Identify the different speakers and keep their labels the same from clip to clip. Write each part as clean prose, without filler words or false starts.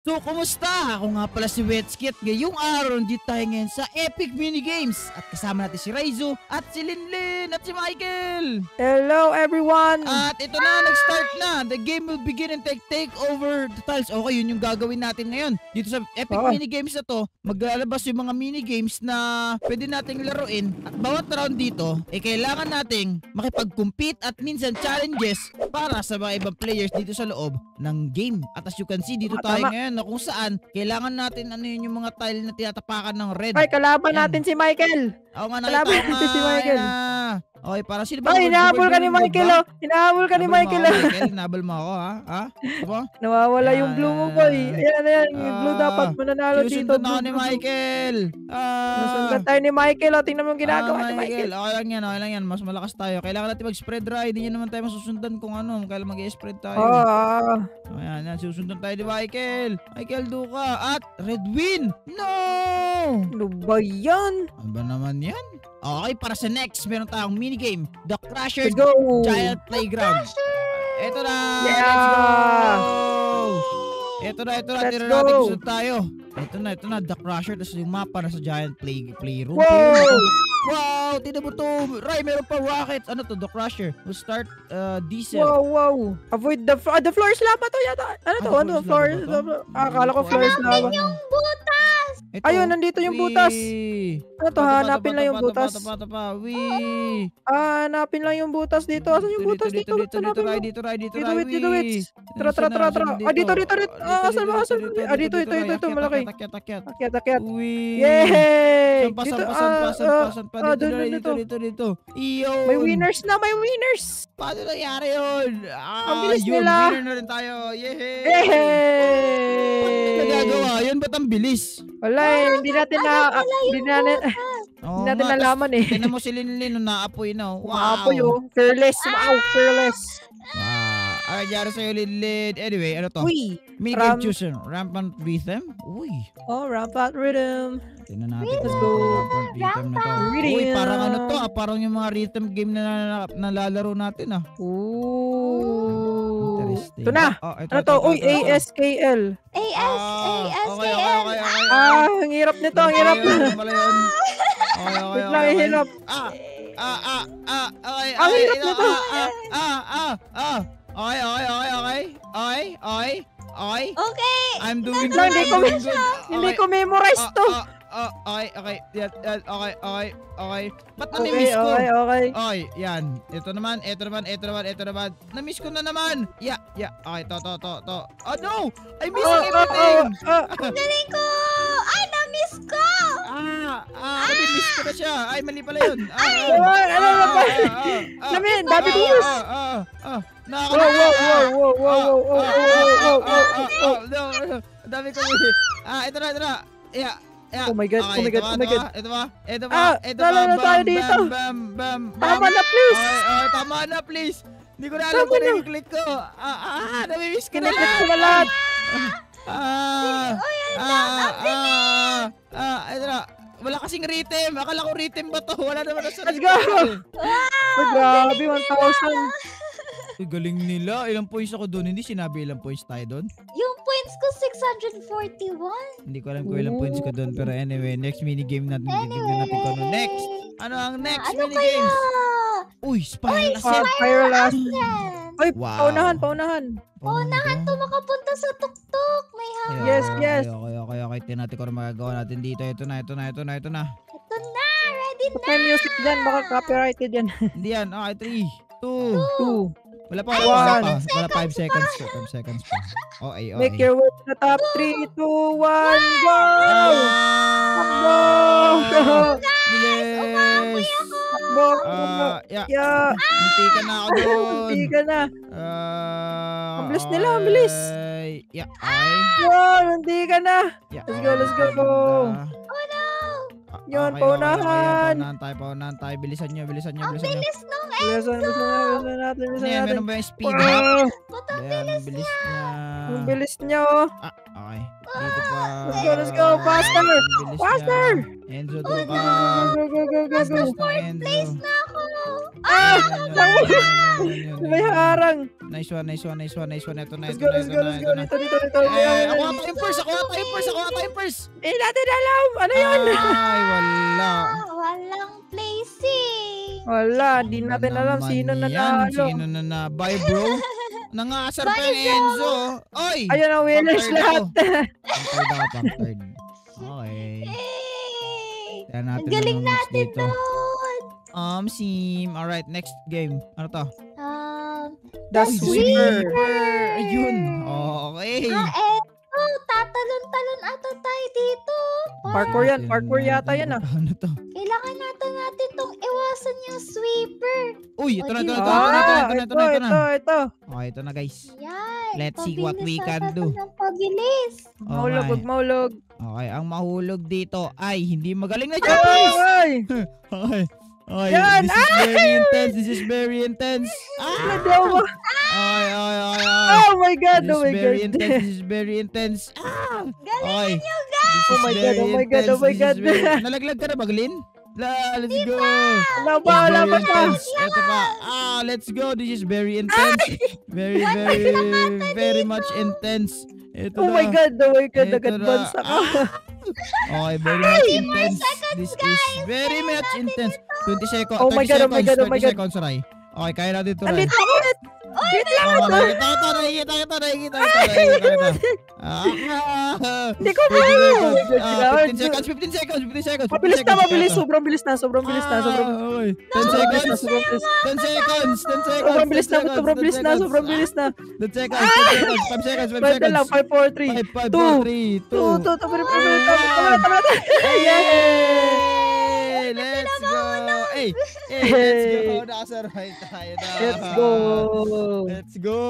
Speaker 1: So, kumusta? Ako nga pala si Wetsky at ngayong araw nandito tayo ngayon sa Epic Minigames at kasama natin si Raizo at si Linlin at si Michael.
Speaker 2: Hello everyone!
Speaker 1: At ito na, nag-start na. The game will begin and take over the tiles. Okay, yun yung gagawin natin ngayon. Dito sa Epic Minigames na to, maglalabas yung mga minigames na pwede nating laruin. At bawat round dito, kailangan nating makipag-compete at minsan challenges para sa mga ibang players dito sa loob ng game. At as you can see, dito tayo ngayon na kung saan kailangan natin yung mga tile na tinatapakan ng red.
Speaker 2: Ay, kalaban natin si Michael.
Speaker 1: Oo nga,
Speaker 2: kalaban natin si Michael.
Speaker 1: Okay, para sino ba?
Speaker 2: Ay, hinahabol ka ni Michael, oh. Hinahabol ka ni Michael, oh.
Speaker 1: Hinahabol mo ako, ha? Ha? Diba?
Speaker 2: Nawawala yung blue mo, boy. Ayan. Yung blue dapat mananalo dito.
Speaker 1: Sinusundan ako ni Michael.
Speaker 2: Nasundan tayo ni Michael, oh. Tingnan mo yung ginagawa ni Michael.
Speaker 1: Okay lang yan. Mas malakas tayo. Kailangan natin mag-spread ride. Hindi naman tayo masusundan kung ano. Kailan mag-spread tayo. Ayan. Susundan tayo ni Michael. Michael, duka. At red win. No!
Speaker 2: Ano ba yan?
Speaker 1: Ano ba naman yan? Okay, para sa next, meron tayong minigame. The Crusher Giant Playground. Ito na!
Speaker 2: Yeah!
Speaker 1: Let's go! Ito na. Tira natin gusto tayo. Ito na. The Crusher. Tapos yung mapa na sa Giant Playroom. Wow! Tignan mo to. Ray, meron pa rockets. Ano to? The Crusher. We'll start diesel.
Speaker 2: Wow. Avoid the floor is lava to yata. Ano to? Ano? Floor. Akala ko floor is lava.
Speaker 3: Yung butas!
Speaker 1: Ito.
Speaker 2: Ayun, nandito yung butas. Ano to? Hanapin lang yung butas. Hanapin lang yung butas dito. Asan yung butas dito?
Speaker 1: Dito.
Speaker 2: Tara. Dito. Asan ba? Dito. Malaki. Akyat. Yay!
Speaker 1: Sampa. Dito. Iyon.
Speaker 2: May winners na.
Speaker 1: Paano nangyari yun?
Speaker 2: Ang bilis nila.
Speaker 1: Winner na rin tayo. Yay!
Speaker 2: Yay!
Speaker 1: Nagagawa yun? Ba't ang bilis?
Speaker 2: Wala hindi natin nalaman eh.
Speaker 1: Tignan mo si Linlin nung naapoy na. Wow.
Speaker 2: Naapoy Fearless. Wow, fearless.
Speaker 1: Alright, yara sa'yo Linlin. Anyway, ano to?
Speaker 2: Uy.
Speaker 1: Minigame chosen. Rampant rhythm? Uy.
Speaker 2: Rampant rhythm.
Speaker 1: Tignan natin.
Speaker 2: Let's go.
Speaker 1: Rampant rhythm na to. Uy, parang ano to parang yung mga rhythm game na nalalaro natin
Speaker 2: Ooh.
Speaker 1: Interesting.
Speaker 2: Ito na. Ano to? Uy, ASKL.
Speaker 1: Okay.
Speaker 2: Ang hirap nito. Ang hirap.
Speaker 1: Okay.
Speaker 2: Hirap.
Speaker 1: Okay.
Speaker 2: Ang hirap nito.
Speaker 1: Okay. I'm doing
Speaker 2: good. Hindi ko memorize to.
Speaker 1: Okay. Ba't na-miss ko?
Speaker 2: Okay.
Speaker 1: Yan. Ito naman. Na-miss ko na naman. Yeah. Okay, to. Oh no! I missing everything!
Speaker 3: Ang galing ko! Ay, na-miss ko!
Speaker 1: Na-miss ko na siya. Ay, mali pala yun.
Speaker 2: Dami viewers!
Speaker 1: Dami ko. Ito na. Yeah.
Speaker 2: Oh my god.
Speaker 1: Ito ba?
Speaker 2: Lalo tayo dito. Tama na, please.
Speaker 1: Tama na, please. Hindi ko na alam kung ano yung click ko. Namimiss ko na
Speaker 2: Kinaklik ko na lahat.
Speaker 1: Ito na. Wala kasing rhythm. Akala ko rhythm ba to? Wala naman na sa
Speaker 2: Let's go. Grabe, 1,000.
Speaker 1: Uy, galing nila. Ilang points ako doon. Hindi sinabi ilang points tayo doon.
Speaker 3: Yung points ko, 641.
Speaker 1: Hindi ko alam kung ilang points ko doon. Pero anyway, next minigame natin. Tignan natin kung ano. Next! Ano ang next minigames? Uy, Spiral Ascent.
Speaker 2: Spiral Ascent. Uy,
Speaker 1: Wow.
Speaker 2: paunahan.
Speaker 3: Paunahan to makapunta sa tuktok. May hangin.
Speaker 2: Yes.
Speaker 1: Okay. Tingnan natin kung ano magagawa natin dito. Ito na.
Speaker 3: Ito na, ready na.
Speaker 2: May music dyan, baka copyrighted yan.
Speaker 1: Hindi yan. Okay, 3, 2.
Speaker 2: 2.
Speaker 1: Wala pa. 5 seconds. 5 seconds pa. Okay.
Speaker 2: Make your way to the top. 3, 2, 1, go!
Speaker 1: Bilis!
Speaker 2: Takbo!
Speaker 1: Yeah. Munti ka na ako doon.
Speaker 2: Hindi ka na.
Speaker 1: Ang
Speaker 2: bilis nila, ang bilis.
Speaker 1: Yeah.
Speaker 2: Wow, hindi ka na. Let's go.
Speaker 3: Oh no!
Speaker 2: Yun, paunahan.
Speaker 1: Paunahan tayo. Bilisan nyo.
Speaker 3: Ang bilis nung
Speaker 2: Bilisan natin.
Speaker 1: Meron ba yung speed up? Ang bilis niya.
Speaker 2: Ang bilis nyo.
Speaker 1: Okay. Dito pa.
Speaker 2: Let's go. Faster.
Speaker 1: Enzo, doon ka.
Speaker 2: Go.
Speaker 3: Place na ako.
Speaker 2: May harang.
Speaker 1: Nice one. Ito na.
Speaker 2: Let's go. Dito.
Speaker 1: Ako nga time first.
Speaker 2: Eh, natin alam. Ano yun?
Speaker 1: Ay, wala.
Speaker 3: Walang placing.
Speaker 2: Wala, di natin alam sino nanalo.
Speaker 1: Sino na? Bye, bro. Nangasar pa yung Enzo. Oy!
Speaker 2: Ayun ang winners lahat.
Speaker 1: Pang third. Okay.
Speaker 3: Yay!
Speaker 1: Kaya natin
Speaker 3: Ang galing
Speaker 1: ang next
Speaker 3: natin
Speaker 1: dito.
Speaker 3: doon.
Speaker 1: Sim. Alright, next game. Ano to?
Speaker 2: The sweeper.
Speaker 1: Ayun. Okay.
Speaker 3: Tatalon-talon ata tayo dito.
Speaker 2: Parkour yan. Parkour yata yan ah.
Speaker 1: Ano to?
Speaker 3: Kailangan natin tong iwasan yung sweeper.
Speaker 1: Uy, ito na.
Speaker 2: Ito.
Speaker 1: Okay, ito na guys.
Speaker 3: Yan.
Speaker 1: Let's see what we can do.
Speaker 3: Pabilis.
Speaker 2: Mahulog,
Speaker 1: Okay.
Speaker 2: huwag mahulog.
Speaker 1: Okay, ang mahulog dito ay hindi magaling na Japanese.
Speaker 2: Ay!
Speaker 1: Okay. Okay,
Speaker 2: Yan!
Speaker 1: this is very intense.
Speaker 2: Ano daw ba?
Speaker 1: Ay.
Speaker 2: Oh my God,
Speaker 1: This
Speaker 2: oh my God.
Speaker 1: This is very intense. Okay.
Speaker 3: Galing nyo, guys.
Speaker 2: Oh my God, oh my God, oh my God.
Speaker 1: Nalaglag ka na ba, Glyn? Let's go.
Speaker 2: Wala pa,
Speaker 1: It's
Speaker 2: wala
Speaker 1: very
Speaker 2: pa.
Speaker 1: intense. Ito pa. Let's go. This is very intense. Very much intense. Ito
Speaker 2: Oh
Speaker 1: na.
Speaker 2: my God,
Speaker 1: Ito
Speaker 2: nag-advance
Speaker 1: na.
Speaker 2: ako.
Speaker 1: Okay, very much intense. This is very much intense. 20 seconds.
Speaker 2: Oh my God, oh my God, oh my
Speaker 1: 30
Speaker 2: God.
Speaker 1: seconds, Ray. Okay, kaya natin ito, Ray.
Speaker 2: Andito ako ulit. Wait lang.
Speaker 1: Nakikita kita.
Speaker 2: Hindi ko kaya.
Speaker 1: 15 seconds.
Speaker 2: Mabilis na, mabilis. Sobrang bilis na.
Speaker 1: Okay. 10 seconds. 10 seconds.
Speaker 2: Sobrang bilis na.
Speaker 1: 10 seconds. 5 seconds. 5
Speaker 2: Pwede lang,
Speaker 1: seconds.
Speaker 2: 5, 4, 3.
Speaker 1: 5, 4, 3, 2.
Speaker 2: 2. Tama.
Speaker 1: Yay! Let's go! Hey, let's go! Nakasurvive tayo na. Let's go!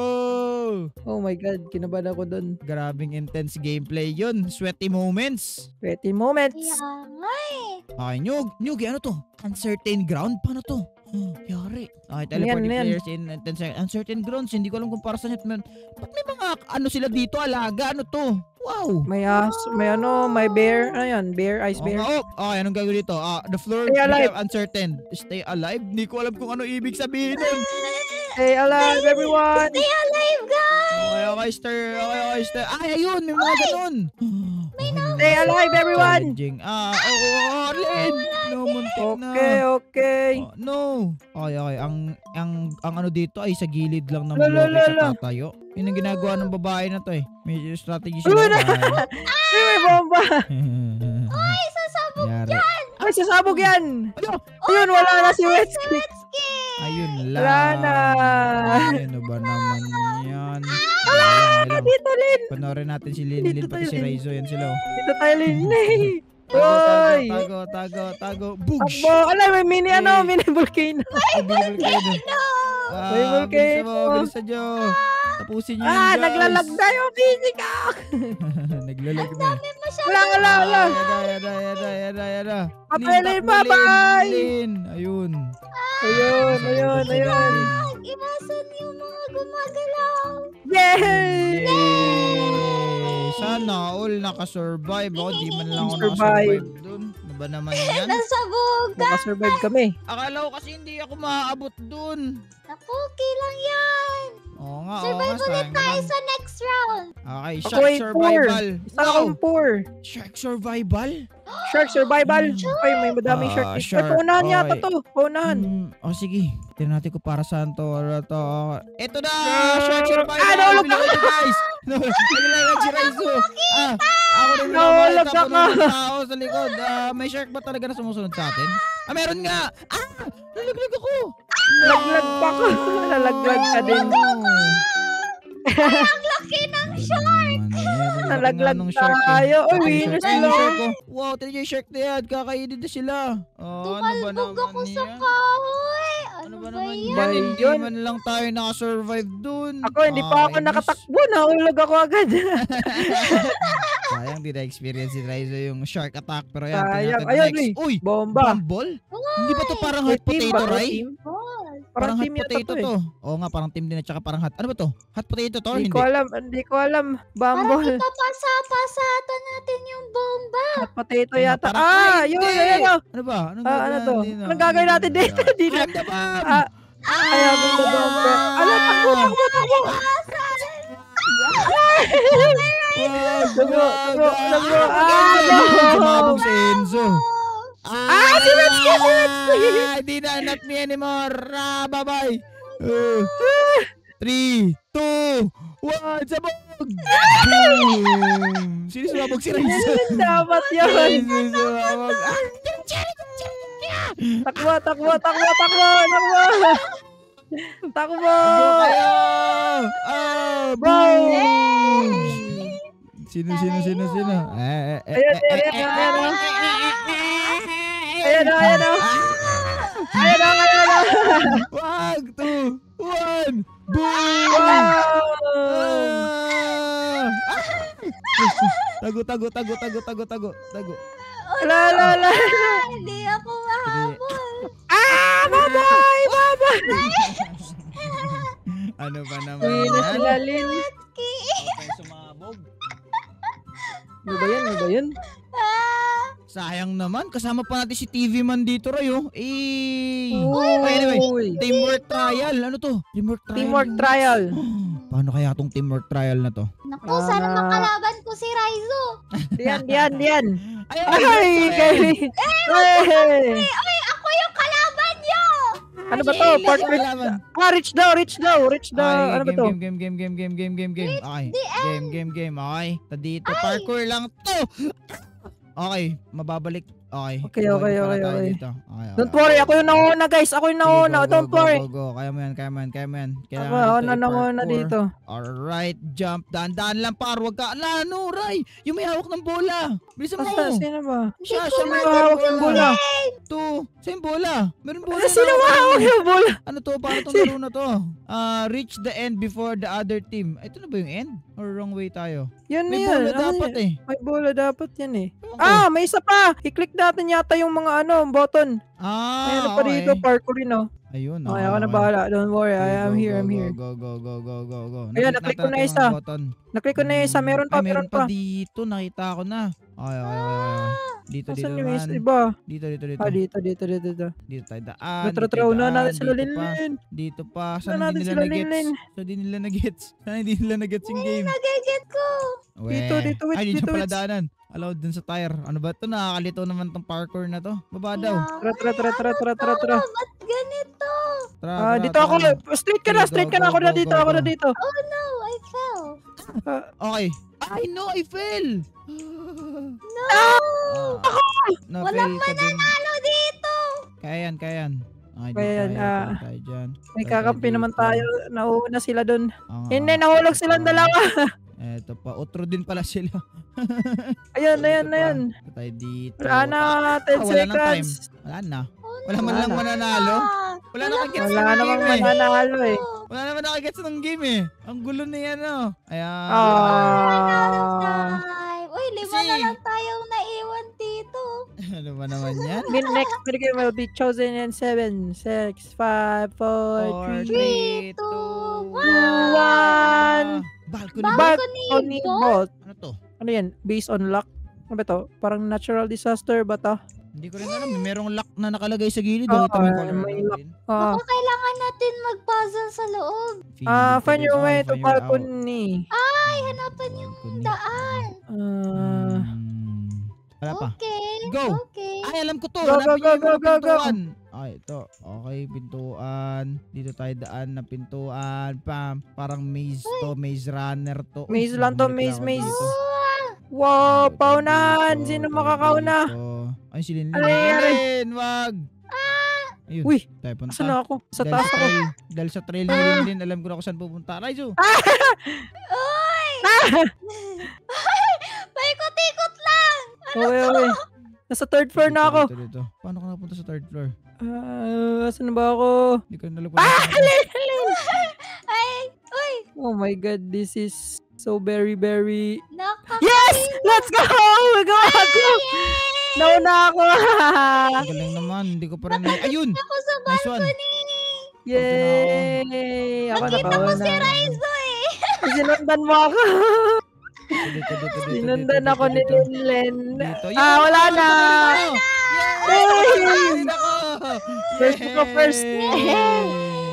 Speaker 2: Oh my God, kinabahan ako dun.
Speaker 1: Grabing intense gameplay yun. Sweaty moments.
Speaker 2: Pretty moments.
Speaker 3: Kaya nga eh.
Speaker 1: Okay, Nyugi, ano to? Uncertain ground? Paano to? Yari. Okay, teleporting
Speaker 2: Ano yan?
Speaker 1: players in uncertain grounds. Hindi ko alam kung para saan yun. Ba't may mga ano sila dito? Alaga? Ano to? Wow!
Speaker 2: May may bear. Ano yan? Bear, ice bear.
Speaker 1: Okay, anong gagawin dito? The floor
Speaker 2: Stay alive.
Speaker 1: uncertain. Stay alive? Hindi ko alam kung ano ibig sabihin nun.
Speaker 2: Stay alive, everyone.
Speaker 3: Stay alive, guys.
Speaker 1: Okay, stir. Ay, ayun, may mga ganun.
Speaker 2: Stay alive, everyone.
Speaker 1: Challenging. Arlen! No, muntik na.
Speaker 2: Okay.
Speaker 1: Oh, no. Okay. Ang ano dito ay sa gilid lang ng
Speaker 2: Lala,
Speaker 1: bloke
Speaker 2: lala.
Speaker 1: sa tatayo. Yun ang ginagawa ng babae na to eh. May strategy
Speaker 2: Uy,
Speaker 1: sila.
Speaker 2: May bomba.
Speaker 1: Ay,
Speaker 3: Sasabog
Speaker 1: yan.
Speaker 2: Ay, sasabog yan.
Speaker 1: Ano?
Speaker 2: Ayun, wala na si Wetsky.
Speaker 1: Ayun lang.
Speaker 2: Wala na.
Speaker 1: Ano ba naman yan?
Speaker 2: Dito, Lin.
Speaker 1: Panoorin natin si Lin
Speaker 2: Dito
Speaker 1: pati
Speaker 2: tayo,
Speaker 1: si
Speaker 2: Lin.
Speaker 1: Raizo. Yan sila.
Speaker 2: Dito tayo, Lin. Oy.
Speaker 1: Tago. Bugsh!
Speaker 2: Abo, may mini volcano. May volcano.
Speaker 1: Bilis sa Diyo. Tapusin niyo yun, guys.
Speaker 2: Naglalag na yung physica.
Speaker 1: Naglalag na.
Speaker 2: Wala.
Speaker 1: Yada.
Speaker 2: Papelin pa, bye.
Speaker 1: Lin. Ayun.
Speaker 2: Ayun.
Speaker 3: Iwasan yung mga gumagalaw.
Speaker 2: Yay!
Speaker 1: Yay! Sana all nakasurvive. Ako, di man lang ako nakasurvive dun. Ano ba naman yan?
Speaker 3: Nasabog ka.
Speaker 2: Nakasurvive kami.
Speaker 1: Akala ko kasi hindi ako maaabot dun.
Speaker 3: Naku, okay lang yan.
Speaker 1: Oo nga,
Speaker 3: Survive ulit
Speaker 1: sayang
Speaker 3: tayo
Speaker 1: naman.
Speaker 3: sa next round.
Speaker 1: Okay,
Speaker 2: Ako
Speaker 1: shark
Speaker 2: ay
Speaker 1: survival.
Speaker 2: Isa akong poor.
Speaker 1: Shark survival?
Speaker 2: Shark survival. Ay, may madaming shark dito.
Speaker 1: Shark.
Speaker 2: Paunahan yata
Speaker 1: Okay.
Speaker 2: to. Paunahan.
Speaker 1: Sige. Tignan natin kung para saan to. Ano to? Ito na! Shark survival!
Speaker 2: Nahulog
Speaker 1: Bilisan niyo, guys! Nahulog si Raizo. Ako rin
Speaker 2: Nahulog
Speaker 1: nakakita
Speaker 2: ako.
Speaker 1: ng tao sa likod. May shark ba talaga na sumusunod sa atin? Meron nga! Nalaglag ako!
Speaker 2: Nalaglag pa ko. Nalaglag ka din.
Speaker 3: Ang laki ng shark.
Speaker 2: Nalaglag tayo. Uy, winners lang.
Speaker 1: Wow, talaga yung shark na yan. Kakainin na sila. Ano ba
Speaker 3: Tumalbog
Speaker 1: naman
Speaker 3: ako sa
Speaker 1: yan?
Speaker 3: kahoy.
Speaker 1: Ano
Speaker 3: Ano
Speaker 1: ba
Speaker 3: ba
Speaker 1: naman
Speaker 3: yan?
Speaker 1: yan? Hindi
Speaker 2: Yun.
Speaker 1: man lang tayo nakasurvive dun.
Speaker 2: Ako, hindi pa ako nakatakbo. Nahulog ako agad.
Speaker 1: Sayang, di na-experience si Raizo yung shark attack. Pero yan,
Speaker 2: Sayang.
Speaker 1: tingnan natin
Speaker 2: Ayun,
Speaker 1: next. Uy!
Speaker 2: Bomba.
Speaker 1: Bumble? Hindi ba to parang hot potato, Ray?
Speaker 2: Parang
Speaker 1: hot
Speaker 2: team yata
Speaker 1: potato
Speaker 2: to eh.
Speaker 1: to. Oo nga, parang team din at saka parang hot. Ano ba to? Hot potato to or
Speaker 2: Hindi
Speaker 1: hindi?
Speaker 2: ko alam.
Speaker 3: Parang
Speaker 2: Bumble.
Speaker 3: ipapasa-pasatan natin yung bomba.
Speaker 2: Hot potato
Speaker 1: Ano,
Speaker 2: yata.
Speaker 1: parang- Ay,
Speaker 2: Yun,
Speaker 1: hindi!
Speaker 2: ano.
Speaker 1: Ano ba? Anong
Speaker 2: Ano
Speaker 1: gagawin
Speaker 2: to?
Speaker 1: natin,
Speaker 2: Anong gagawin natin dito? Dito.
Speaker 1: I'm the bomb!
Speaker 2: Ay, ang the bomber. Ano, takbo.
Speaker 1: Sumabog si Enzo.
Speaker 2: Si Mitski, si Mitski.
Speaker 1: Hindi na anak ni anymore. Bye-bye. 3, 2, 1, sabog! Boom! Sino sumabog? Si Raizo.
Speaker 2: Dapat yun.
Speaker 1: Raizo sumabog.
Speaker 2: Takbo. Takbo.
Speaker 1: Go kayo! Boom! Sino?
Speaker 2: Ayan.
Speaker 1: Wag! 2, 1, boom!
Speaker 2: Wow.
Speaker 1: Tago.
Speaker 2: La.
Speaker 3: Hindi ako mahabol.
Speaker 2: Bye.
Speaker 1: Ano ba naman
Speaker 2: Uy, na
Speaker 1: yan?
Speaker 2: sila, Lin.
Speaker 1: Okay, sumabog.
Speaker 2: Ano ba yun?
Speaker 1: Sayang naman, kasama pa natin si TV man dito, Roy, oh. Anyway,
Speaker 2: Uy.
Speaker 1: teamwork trial. Ano to?
Speaker 2: Teamwork trial.
Speaker 1: Paano kaya tong teamwork trial na to?
Speaker 3: Naku, sana makalaban ko si Raizo.
Speaker 2: Diyan.
Speaker 1: Ay,
Speaker 2: Kevin. Hey.
Speaker 3: Ako yung kalaban niyo.
Speaker 2: Ano ba to? Part reach daw. Ano ba to?
Speaker 1: Game. Okay. Game. Okay. Dito, parkour lang to. Okay, mababalik. Okay.
Speaker 2: Okay.
Speaker 1: Dito. Okay.
Speaker 2: Don't worry, ako yung nauna, guys. Ako yung nauna. Don't worry.
Speaker 1: Go. Kaya mo yan.
Speaker 2: Ako nauna dito.
Speaker 1: Alright, jump. Daan lang, par. Huwag ka. Ano, Ray? Yung may hawak ng bola. Bilisan mo.
Speaker 2: Sino ba?
Speaker 1: Siya
Speaker 2: May
Speaker 1: may
Speaker 2: hawak ng bola.
Speaker 1: Saan yung bola? Meron bola.
Speaker 2: Sino mahawak yung bola?
Speaker 1: Ano to? Paano tong laro na to? Reach the end before the other team. Ito na ba yung end? Or wrong way tayo?
Speaker 2: Yan na
Speaker 1: May
Speaker 2: yan.
Speaker 1: bola dapat eh.
Speaker 2: May bola dapat yan eh.
Speaker 1: Ewan ko.
Speaker 2: May isa pa. I-click natin yata yung mga button. May
Speaker 1: Okay.
Speaker 2: pa dito, parkourin
Speaker 1: Ayun.
Speaker 2: Okay, ako na bahala. Don't worry, I am here.
Speaker 1: Go.
Speaker 2: Ayan, naklik ko na isa. Naklik ko na yung isa. Meron pa.
Speaker 1: Meron pa dito. Nakita ko na. Okay. Dito
Speaker 2: Asan yung isa?
Speaker 1: naman.
Speaker 2: Iba.
Speaker 1: Dito.
Speaker 2: dito.
Speaker 1: Dito tayo daan.
Speaker 2: Tara, una natin sila
Speaker 1: dito pa.
Speaker 2: Lin.
Speaker 1: Dito pa.
Speaker 2: Una
Speaker 1: Sana
Speaker 2: natin
Speaker 1: hindi
Speaker 2: sila
Speaker 1: nila
Speaker 2: Lin.
Speaker 1: na-gets. Sana hindi nila na-gets yung game.
Speaker 3: Nagaget ko.
Speaker 2: Dito, wait,
Speaker 1: Ay, dito
Speaker 2: dito,
Speaker 1: pala
Speaker 2: wait.
Speaker 1: daanan. Allowed dun sa tire. Ano ba ito? Nakakalito naman tong parkour na to. Baba daw.
Speaker 2: Tara.
Speaker 3: Ba't ganito?
Speaker 1: Tara,
Speaker 2: Dito ako. Straight ka na. Ako na dito.
Speaker 3: Oh no, I fell.
Speaker 1: Okay. I know, I fell.
Speaker 3: No.
Speaker 1: Na-fail
Speaker 3: Walang
Speaker 1: ka din.
Speaker 3: mananalo dito.
Speaker 1: Kaya yan. Okay,
Speaker 2: Kaya yan,
Speaker 1: tayo dyan.
Speaker 2: May
Speaker 1: Tayo
Speaker 2: kakampi
Speaker 1: dito.
Speaker 2: naman tayo. Nauna sila dun.
Speaker 1: Oo nga.
Speaker 2: Hindi, nahulog silang dalawa.
Speaker 1: Eto pa. Utro din pala sila.
Speaker 2: Ayan.
Speaker 1: Ito tayo dito.
Speaker 2: Wala na, 10
Speaker 1: wala nang time.
Speaker 2: seconds.
Speaker 1: Wala na.
Speaker 3: Oh,
Speaker 1: Wala man lang mananalo. Wala nakagets
Speaker 2: Wala
Speaker 1: ng
Speaker 2: namang
Speaker 1: game eh.
Speaker 2: mananalo eh.
Speaker 1: Wala naman nakagets ng game eh. Ang gulo na yan oh. Ayan.
Speaker 3: Time. Uy, 5 na lang tayong naiwan dito.
Speaker 1: Ano ba naman yan?
Speaker 2: Next video game will be chosen in 7, 6, 5, 4, 3,
Speaker 1: 3,
Speaker 2: 1.
Speaker 1: 2, 1. Balcony.
Speaker 2: Balcony Vault.
Speaker 1: Ano to?
Speaker 2: Ano yan? Based on luck? Ano ba to? Parang natural disaster ba to?
Speaker 1: Hindi ko rin alam. Merong lock na nakalagay sa gilid.
Speaker 2: Oo,
Speaker 1: Ito may color
Speaker 2: may
Speaker 1: na
Speaker 2: lock.
Speaker 1: din.
Speaker 3: Baka kailangan natin mag-puzzle sa loob.
Speaker 2: Find your way to
Speaker 1: Find your
Speaker 2: balcony.
Speaker 3: Ay, hanapan yung
Speaker 1: Balcony.
Speaker 3: daan.
Speaker 1: Wala pa.
Speaker 3: Okay.
Speaker 1: Go.
Speaker 3: Okay.
Speaker 1: Ay, alam ko to.
Speaker 2: Go,
Speaker 1: Hanapin
Speaker 2: go,
Speaker 1: niyo yung
Speaker 2: go,
Speaker 1: mga
Speaker 2: go, go.
Speaker 1: pintuan. Ay, ito. Okay, pintuan. Dito tayo daan na pintuan. Parang maze to. Maze runner to. Uy,
Speaker 2: Maze lang to,
Speaker 1: bumalik
Speaker 2: maze,
Speaker 1: lang ako
Speaker 2: maze.
Speaker 1: dito.
Speaker 2: Wow,
Speaker 1: Dito,
Speaker 2: paunahan.
Speaker 1: dito,
Speaker 2: Sino
Speaker 1: tayo
Speaker 2: makakauna?
Speaker 1: dito. Ay, si Linlin.
Speaker 2: Ano nangyari?
Speaker 1: Linlin, wag. Ayun.
Speaker 2: Uy,
Speaker 1: tayo punta.
Speaker 2: Saan na ako? Sa
Speaker 1: Dahil
Speaker 2: taas ako.
Speaker 1: Dahil sa trail ni Linlin, alam ko na kung saan pupunta. Raizo!
Speaker 3: Paikot-ikot lang.
Speaker 2: Okay. Nasa third floor na ako.
Speaker 1: Dito. Paano ka napunta sa third floor?
Speaker 2: Asan na ba ako?
Speaker 1: Hindi ko na alam kung saan.
Speaker 3: Ay, uy.
Speaker 2: Oh my god, this is so very, very...
Speaker 3: Nakaka-
Speaker 2: Yes! Let's go! We go! Nauna ako!
Speaker 1: Ang galing naman. Hindi ko pa rin. Ayun!
Speaker 3: Ako sa
Speaker 1: Nice one.
Speaker 3: balcony.
Speaker 2: Yay! Ako
Speaker 3: Nakita ko si
Speaker 2: nakauna.
Speaker 3: Raizo eh.
Speaker 2: Sinundan mo ako. Sinundan ako ni Linlen.
Speaker 1: Dito.
Speaker 2: Wala na.
Speaker 1: Yay!
Speaker 2: First ko first.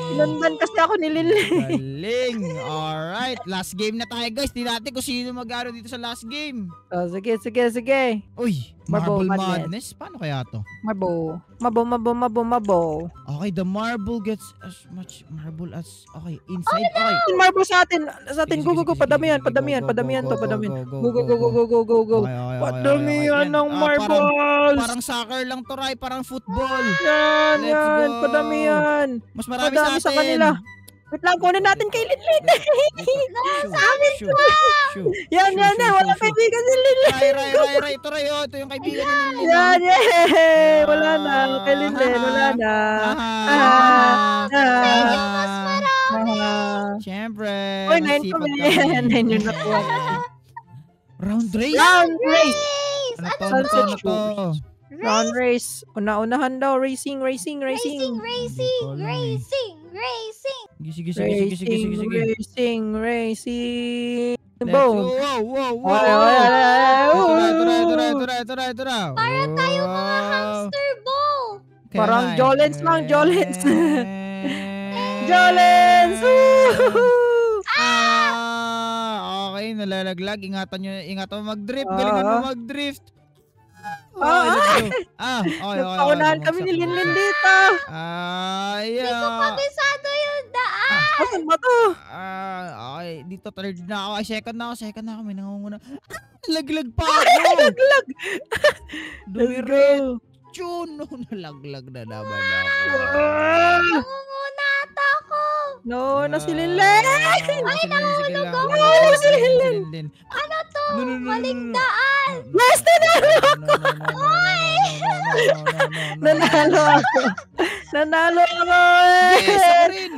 Speaker 2: Sinundan kasi ako ni Linlen.
Speaker 1: Galing. Alright. Last game na tayo guys. Tingnan natin kung sino mag-aro dito sa last game.
Speaker 2: Sige.
Speaker 1: Uy.
Speaker 2: Marble
Speaker 1: Marble
Speaker 2: Madness.
Speaker 1: Madness. Paano kaya to?
Speaker 2: Mabo.
Speaker 1: Okay, the marble gets as much marble as... Okay, inside. Okay.
Speaker 2: Marble sa atin. Go. Padamihan to. Go.
Speaker 1: Okay.
Speaker 2: Padamihan ng marble.
Speaker 1: Parang soccer lang to, Ray. Parang football.
Speaker 2: Yan.
Speaker 1: Let's go.
Speaker 2: Padamihan.
Speaker 1: Mas marami
Speaker 2: Madami
Speaker 1: sa
Speaker 2: sa
Speaker 1: atin.
Speaker 2: kanila. Wait lang, kunin natin kay Linlen.
Speaker 1: Shoot.
Speaker 2: Yan. Wala kaibigan si Linlen.
Speaker 1: Ray. Ito, Ray. Ito yung kaibigan ni Lili.
Speaker 2: Yan. Wala na. Kay Linlen, wala na.
Speaker 1: Siyempre.
Speaker 2: Uy, 9
Speaker 1: masipag
Speaker 2: kami.
Speaker 1: kami.
Speaker 2: 9 yung nakuha.
Speaker 1: Round race.
Speaker 2: Round race.
Speaker 1: Ano to?
Speaker 2: Sunset Round race. Una-unahan daw. Racing.
Speaker 3: Racing.
Speaker 1: Sige.
Speaker 2: Boom.
Speaker 1: Wow. Ito na.
Speaker 3: Para tayo mga hamster ball.
Speaker 2: Parang Jolens lang, Jolens.
Speaker 1: Okay, nalalaglag. Ingatan mo mag-drift. Galingan mo mag-drift. Okay.
Speaker 2: Nagpaunahan kami ni Linlen dito.
Speaker 3: Hindi ko kabisado yung daan.
Speaker 2: Asan ba to?
Speaker 1: Okay, dito third na ako. Ay, second na ako. May nangunguna. Nalaglag pa ako. Dumiretso. Nalaglag na naman ako.
Speaker 3: Nangunguna ata ako.
Speaker 2: No, na si Linlen.
Speaker 1: Ay,
Speaker 3: nahulog ako.
Speaker 1: Si Linlen.
Speaker 3: Ano to?
Speaker 1: No.
Speaker 3: Maling daan.
Speaker 2: Basta Nanalo ako.
Speaker 1: Yes, ako rin.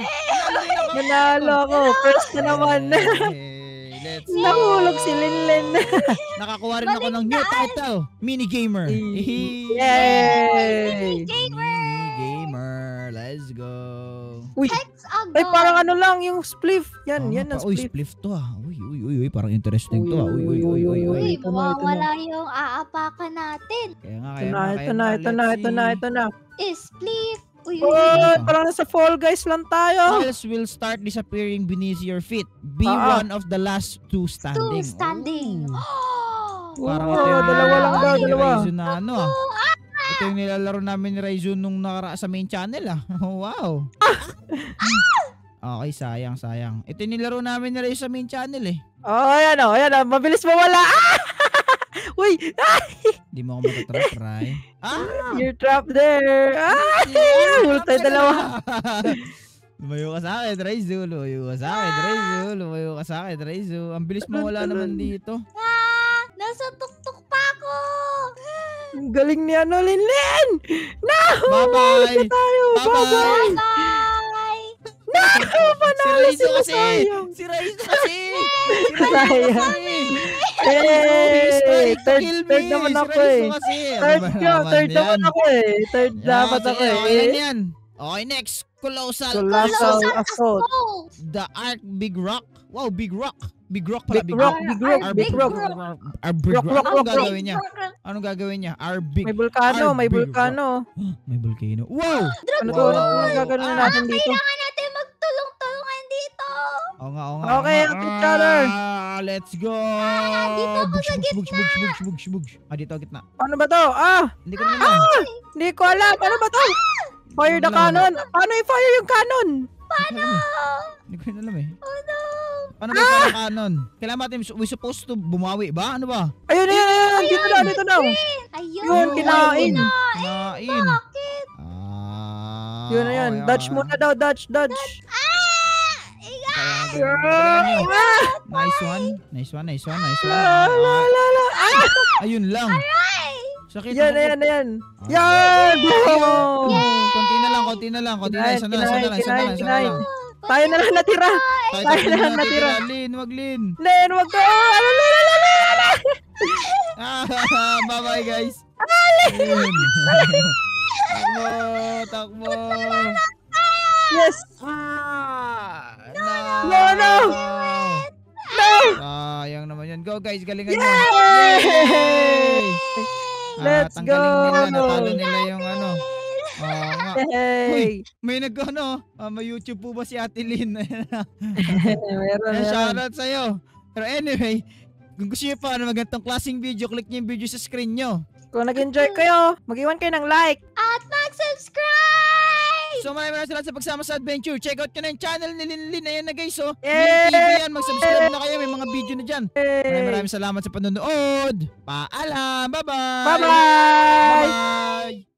Speaker 2: Nanalo ako. First na naman.
Speaker 1: Let's
Speaker 2: Nahulog si Linlen.
Speaker 1: Nakakuha rin ako ng new title. Mini Gamer.
Speaker 2: Yay!
Speaker 1: Gamer. Let's go.
Speaker 2: Uy, ay parang ano lang yung spliff. Yan ang
Speaker 1: Uy,
Speaker 2: spliff.
Speaker 1: spliff to ah. Uy, parang interesting to ah. Uy.
Speaker 3: Uy,
Speaker 2: Ito na.
Speaker 3: mawawala yung aapakan natin.
Speaker 1: Kaya nga.
Speaker 2: Ito na.
Speaker 3: Split. Uy.
Speaker 2: Parang nasa Fall Guys lang tayo.
Speaker 1: Tiles will start disappearing beneath your feet. Be one of the last two standing. Parang ito yung
Speaker 2: dalawa lang daw, dalawa.
Speaker 1: Raizun na ano ah. Ito yung nilalaro namin ni Raizun nung sa main channel ah. Wow. Okay, sayang. Ito yung nilaro namin ni Raizun sa main channel eh.
Speaker 2: Ayan o. Mabilis mawala. Uy!
Speaker 1: Di mo ako matatrap, Ray.
Speaker 2: You're trapped there. Hulog tayo dalawa.
Speaker 1: Lumayo ka sa akin, Raizun. Lumayo ka sa akin, Raizun. Ang bilis mawala naman dito.
Speaker 3: Nasa tuktok pa ako.
Speaker 2: Ang galing ni Linlen. No!
Speaker 1: Bye-bye.
Speaker 2: Bye-bye.
Speaker 3: Bye.
Speaker 2: No! Panalo sila
Speaker 1: Si Raizun kasi.
Speaker 2: Hey! Third naman ako eh. Third naman ako eh. Third dapat ako eh.
Speaker 1: Okay yan. Okay, next. Colossal
Speaker 2: Assault.
Speaker 1: The Arc Big Rock. Wow, Big Rock. Big Rock pala.
Speaker 2: Big Rock.
Speaker 1: Anong gagawin niya? Anong gagawin niya?
Speaker 2: May vulkano.
Speaker 1: May volcano. Wow!
Speaker 2: Ano gagawin natin dito?
Speaker 3: Kailangan natin magtulong-tulungan dito.
Speaker 1: Oo nga.
Speaker 2: Okay, help each other.
Speaker 1: Let's go!
Speaker 3: Dito ako sa gitna.
Speaker 1: Bugs. Dito gitna.
Speaker 2: Paano ba to?
Speaker 1: Hindi ko naman alam.
Speaker 2: Hindi ko alam. Paano ba to? Fire the cannon. Paano i-fire yung cannon?
Speaker 1: Hindi ko alam eh.
Speaker 3: Oh no.
Speaker 1: Paano ba yung cannon? Kailangan natin, we supposed to bumawi ba? Ano ba?
Speaker 2: Ayun. Dito daw.
Speaker 3: Ayun.
Speaker 2: Yun, kinain.
Speaker 1: Kinain.
Speaker 3: Bakit?
Speaker 2: Yun na yun. Dodge muna daw. Dodge.
Speaker 1: Nice one. Ayun lang. Sakit.
Speaker 2: Yan. Yan!
Speaker 1: Konti na lang. Isa na lang.
Speaker 2: Tayo na lang natira.
Speaker 1: Lin, wag Lin.
Speaker 2: Len, wag ko.
Speaker 1: Bye-bye guys. Takbo.
Speaker 2: Yes.
Speaker 1: No.
Speaker 2: No.
Speaker 1: Sayang naman yun. Go guys, galingan nyo.
Speaker 2: Yay! Let's
Speaker 1: Ang
Speaker 2: go!
Speaker 1: galing nila, natalo nila yung ano. Oo nga.
Speaker 2: Hey!
Speaker 1: May may YouTube po ba si Ate Lynn?
Speaker 2: Meron.
Speaker 1: Shoutout sa'yo. Pero anyway, kung gusto nyo pa magandang klaseng video, click nyo yung video sa screen nyo.
Speaker 2: Kung nag-enjoy kayo, mag-iwan kayo ng like.
Speaker 3: At mag-subscribe!
Speaker 1: So maraming salamat sa pagsama sa adventure. Check out nyo na yung channel ni Linlin. Ayan na guys, oh.
Speaker 2: Yay!
Speaker 1: Lin TV yan. Mag-subscribe na kayo. May mga video na dyan. Maraming salamat sa panonood. Paalam. Bye-bye.
Speaker 2: Bye-bye!
Speaker 1: Bye-bye.